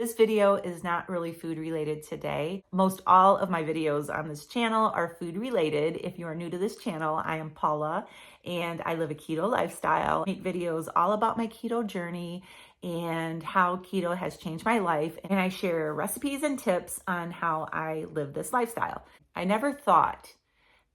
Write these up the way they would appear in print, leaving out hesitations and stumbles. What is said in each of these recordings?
This video is not really food related today. Most all of my videos on this channel are food related. If you are new to this channel, I am Paula and I live a keto lifestyle. I make videos all about my keto journey and how keto has changed my life. And I share recipes and tips on how I live this lifestyle. I never thought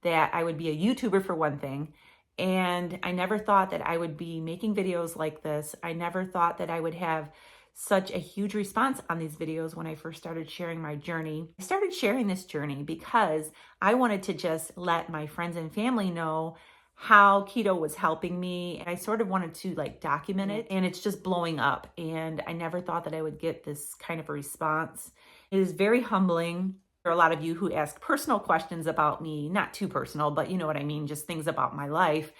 that I would be a YouTuber for one thing. And I never thought that I would be making videos like this. I never thought that I would have such a huge response on these videos when I first started sharing my journey. I started sharing this journey because I wanted to just let my friends and family know how keto was helping me. I sort of wanted to document it, and it's just blowing up. And I never thought that I would get this kind of a response. It is very humbling. There are a lot of you who ask personal questions about me, not too personal, but you know what I mean, just things about my life.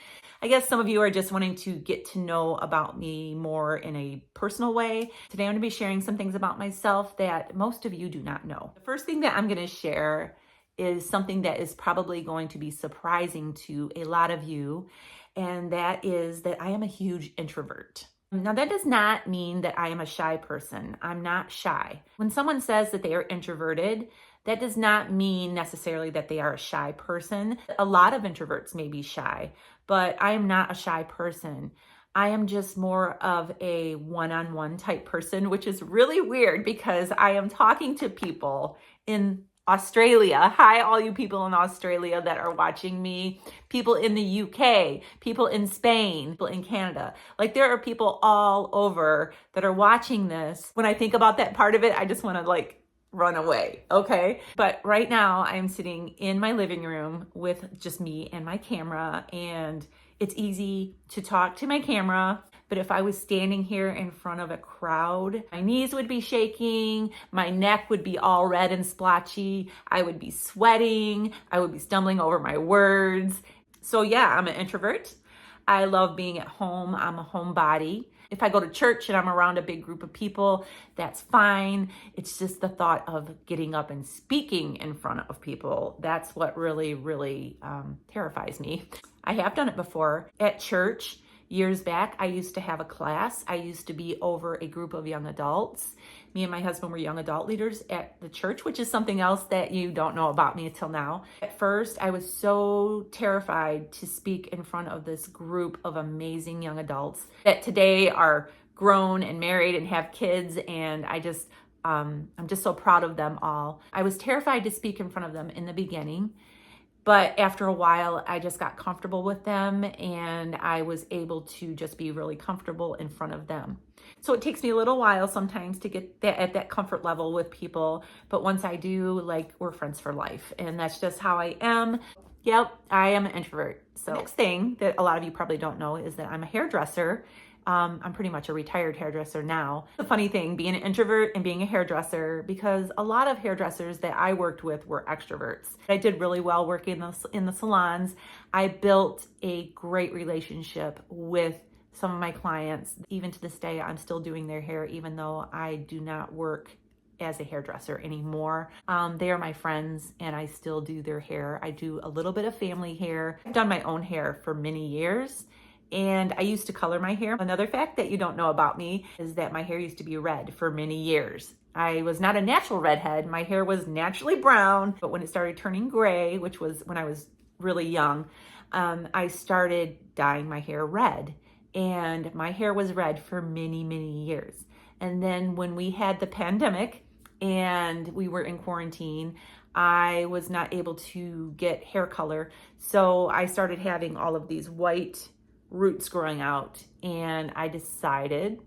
I guess some of you are just wanting to get to know about me more in a personal way. Today I'm going to be sharing some things about myself that most of you do not know. The first thing that I'm going to share is something that is probably going to be surprising to a lot of you, and that is that I am a huge introvert. Now, that does not mean that I am a shy person. I'm not shy. When someone says that they are introverted, that does not mean necessarily that they are a shy person. A lot of introverts may be shy, but I am not a shy person. I am just more of a one-on-one type person, which is really weird because I am talking to people in Australia. Hi, all you people in Australia that are watching me, people in the UK, people in Spain, people in Canada. There are people all over that are watching this. When I think about that part of it, I just want to run away, okay? But right now I'm sitting in my living room with just me and my camera, and it's easy to talk to my camera. But if I was standing here in front of a crowd, my knees would be shaking, my neck would be all red and splotchy, I would be sweating, I would be stumbling over my words. So yeah, I'm an introvert. I love being at home. I'm a homebody. If I go to church and I'm around a big group of people, that's fine. It's just the thought of getting up and speaking in front of people. That's what really, really terrifies me. I have done it before at church. Years back, I used to have a class. I used to be over a group of young adults. Me and my husband were young adult leaders at the church, which is something else that you don't know about me until now. At first, I was so terrified to speak in front of this group of amazing young adults that today are grown and married and have kids, and I'm just so proud of them all. I was terrified to speak in front of them in the beginning. But after a while, I just got comfortable with them, and I was able to just be really comfortable in front of them. So it takes me a little while sometimes to get at that comfort level with people. But once I do, we're friends for life. And that's just how I am. Yep, I am an introvert. So the next thing that a lot of you probably don't know is that I'm a hairdresser. I'm pretty much a retired hairdresser now. The funny thing, being an introvert and being a hairdresser, because a lot of hairdressers that I worked with were extroverts. I did really well working in the salons. I built a great relationship with some of my clients. Even to this day, I'm still doing their hair, even though I do not work as a hairdresser anymore. They are my friends, and I still do their hair. I do a little bit of family hair. I've done my own hair for many years. And I used to color my hair. Another fact that you don't know about me is that my hair used to be red for many years. I was not a natural redhead. My hair was naturally brown, but when it started turning gray, which was when I was really young, I started dyeing my hair red. And my hair was red for many, many years. And then when we had the pandemic and we were in quarantine, I was not able to get hair color. So I started having all of these white roots growing out, and I decided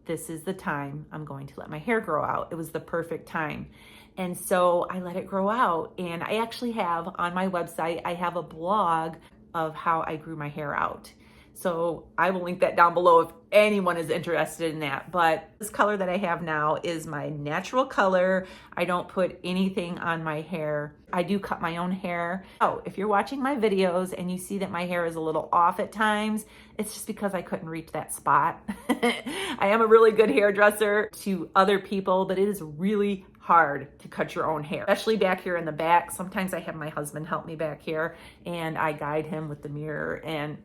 this is the time I'm going to let my hair grow out. It was the perfect time. And so I let it grow out, and I actually have on my website, I have a blog of how I grew my hair out. So I will link that down below if anyone is interested in that. But this color that I have now is my natural color. I don't put anything on my hair. I do cut my own hair. Oh, if you're watching my videos and you see that my hair is a little off at times, it's just because I couldn't reach that spot. I am a really good hairdresser to other people, but it is really hard to cut your own hair, especially back here in the back. Sometimes I have my husband help me back here, and I guide him with the mirror, and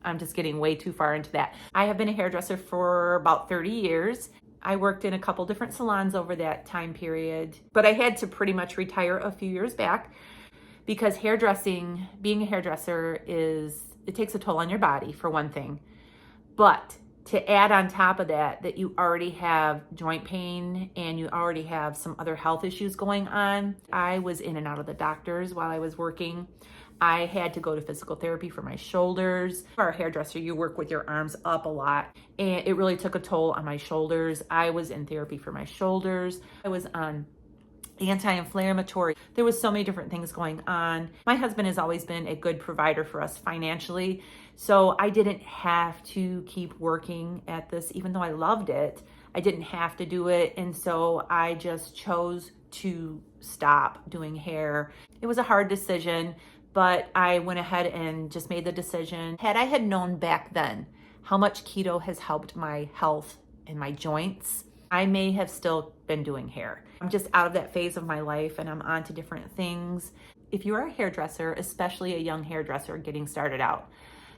I'm just getting way too far into that. I have been a hairdresser for about 30 years. I worked in a couple different salons over that time period, but I had to pretty much retire a few years back because hairdressing, being a hairdresser it takes a toll on your body for one thing. But to add on top of that, that you already have joint pain and you already have some other health issues going on. I was in and out of the doctors while I was working. I had to go to physical therapy for my shoulders. For a hairdresser, you work with your arms up a lot, and it really took a toll on my shoulders. I was in therapy for my shoulders. I was on anti-inflammatory. There was so many different things going on. My husband has always been a good provider for us financially, so I didn't have to keep working at this, even though I loved it. I didn't have to do it, and so I just chose to stop doing hair. It was a hard decision, but I went ahead and just made the decision. Had I had known back then how much keto has helped my health and my joints, I may have still been doing hair. I'm just out of that phase of my life and I'm on to different things. If you are a hairdresser, especially a young hairdresser getting started out,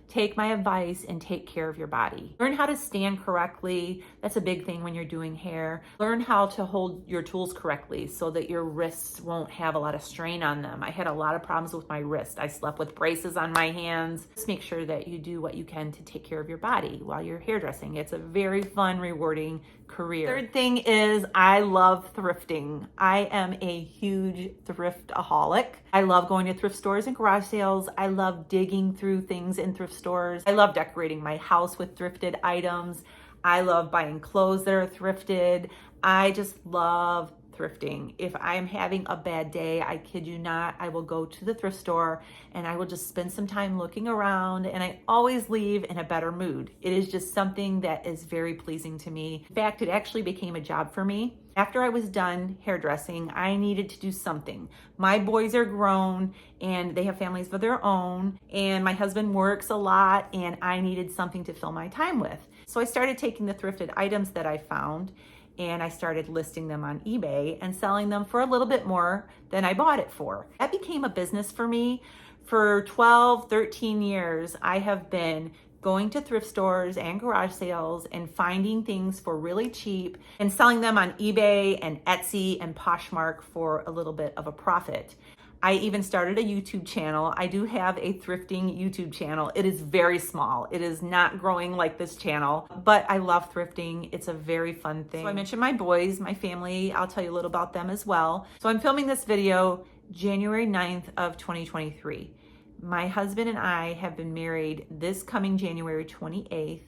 take my advice and take care of your body. Learn how to stand correctly. That's a big thing when you're doing hair. Learn how to hold your tools correctly so that your wrists won't have a lot of strain on them. I had a lot of problems with my wrist. I slept with braces on my hands. Just make sure that you do what you can to take care of your body while you're hairdressing. It's a very fun, rewarding career. Third thing is I love thrifting. I am a huge thriftaholic. I love going to thrift stores and garage sales. I love digging through things in thrift stores. I love decorating my house with thrifted items. I love buying clothes that are thrifted. I just love thrifting. If I'm having a bad day, I kid you not, I will go to the thrift store and I will just spend some time looking around, and I always leave in a better mood. It is just something that is very pleasing to me. In fact, it actually became a job for me. After I was done hairdressing, I needed to do something. My boys are grown and they have families of their own, and my husband works a lot, and I needed something to fill my time with. So I started taking the thrifted items that I found and I started listing them on eBay and selling them for a little bit more than I bought it for. That became a business for me. For 12, 13 years, I have been going to thrift stores and garage sales and finding things for really cheap and selling them on eBay and Etsy and Poshmark for a little bit of a profit. I even started a YouTube channel. I do have a thrifting YouTube channel. It is very small. It is not growing like this channel, but I love thrifting. It's a very fun thing. So I mentioned my boys, my family. I'll tell you a little about them as well. So I'm filming this video January 9th of 2023. My husband and I have been married this coming January 28th,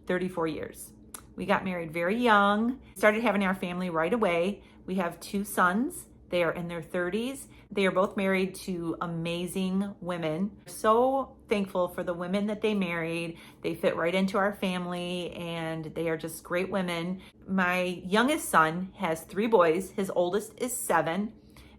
34 years. We got married very young, started having our family right away. We have 2 sons. They are in their 30s. They are both married to amazing women. So thankful for the women that they married. They fit right into our family and they are just great women. My youngest son has 3 boys. His oldest is 7.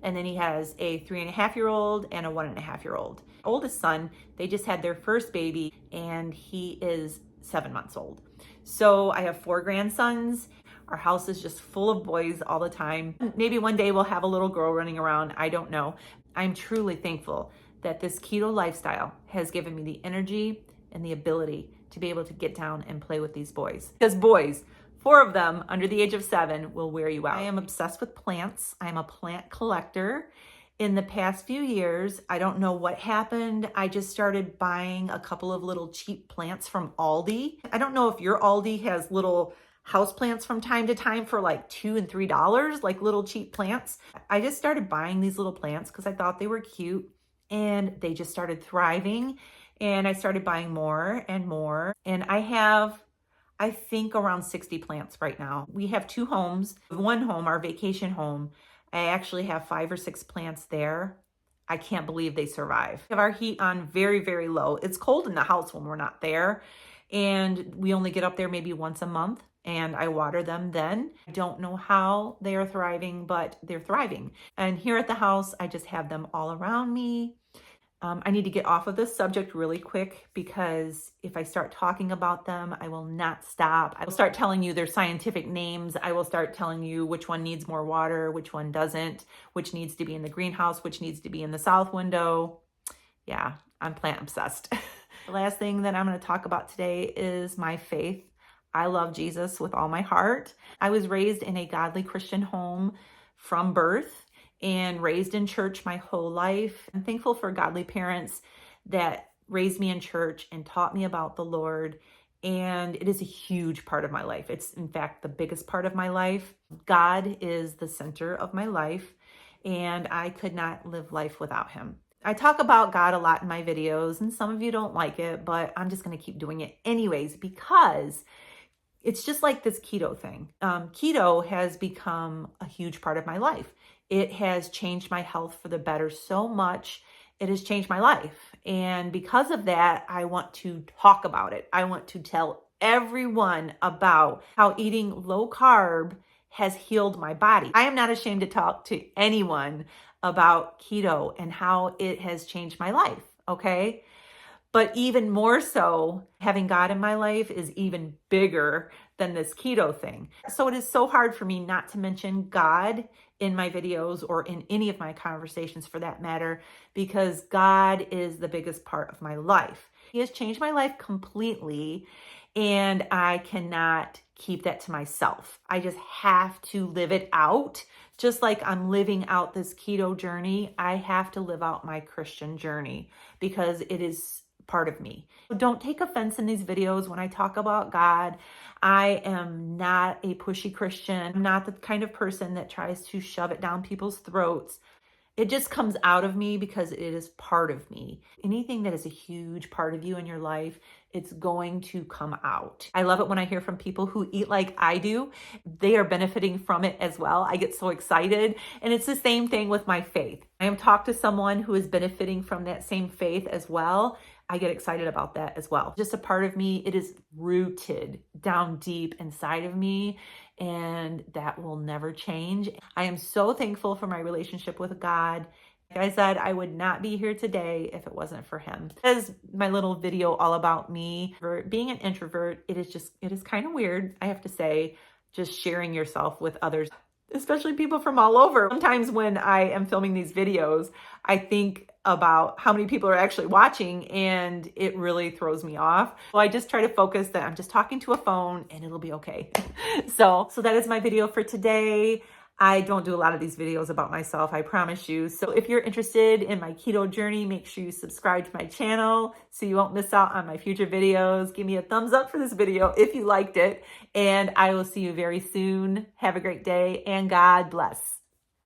And then he has a 3.5-year-old and a 1.5-year-old. Oldest son, they just had their first baby and he is 7 months old. So I have 4 grandsons. Our house is just full of boys all the time. Maybe one day we'll have a little girl running around. I don't know. I'm truly thankful that this keto lifestyle has given me the energy and the ability to be able to get down and play with these boys. Because boys, 4 of them under the age of 7 will wear you out. I am obsessed with plants. I'm a plant collector. In the past few years, I don't know what happened. I just started buying a couple of little cheap plants from Aldi. I don't know if your Aldi has little house plants from time to time for like $2 and $3, like little cheap plants. I just started buying these little plants because I thought they were cute and they just started thriving. And I started buying more and more. And I have, I think, around 60 plants right now. We have 2 homes. One home, our vacation home, I actually have 5 or 6 plants there. I can't believe they survive. We have our heat on very, very low. It's cold in the house when we're not there. And we only get up there maybe once a month. And I water them then. I don't know how they are thriving, but they're thriving. And here at the house, I just have them all around me. I need to get off of this subject really quick because if I start talking about them, I will not stop. I will start telling you their scientific names. I will start telling you which one needs more water, which one doesn't, which needs to be in the greenhouse, which needs to be in the south window. Yeah, I'm plant obsessed. The last thing that I'm going to talk about today is my faith. I love Jesus with all my heart. I was raised in a godly Christian home from birth and raised in church my whole life. I'm thankful for godly parents that raised me in church and taught me about the Lord. And it is a huge part of my life. It's, in fact, the biggest part of my life. God is the center of my life, and I could not live life without him. I talk about God a lot in my videos, and some of you don't like it, but I'm just going to keep doing it anyways because it's just like this keto thing. Keto has become a huge part of my life. It has changed my health for the better so much. It has changed my life. And because of that, I want to talk about it. I want to tell everyone about how eating low carb has healed my body. I am not ashamed to talk to anyone about keto and how it has changed my life, okay? But even more so, having God in my life is even bigger than this keto thing. So it is so hard for me not to mention God in my videos or in any of my conversations for that matter, because God is the biggest part of my life. He has changed my life completely, and I cannot keep that to myself. I just have to live it out. Just like I'm living out this keto journey, I have to live out my Christian journey because it is part of me. Don't take offense in these videos when I talk about God. I am not a pushy Christian. I'm not the kind of person that tries to shove it down people's throats. It just comes out of me because it is part of me. Anything that is a huge part of you in your life, it's going to come out. I love it when I hear from people who eat like I do. They are benefiting from it as well. I get so excited. And it's the same thing with my faith. I am talking to someone who is benefiting from that same faith as well. I get excited about that as well. Just a part of me, it is rooted down deep inside of me, and that will never change. I am so thankful for my relationship with God. Like I said, I would not be here today if it wasn't for him. As my little video all about me, for being an introvert, it is kind of weird, I have to say, just sharing yourself with others, especially people from all over. Sometimes when I am filming these videos, I think about how many people are actually watching, and it really throws me off. So I just try to focus that I'm just talking to a phone and it'll be okay. So that is my video for today. I don't do a lot of these videos about myself, I promise you. So if you're interested in my keto journey, make sure you subscribe to my channel so you won't miss out on my future videos. Give me a thumbs up for this video if you liked it, and I will see you very soon. Have a great day, and God bless.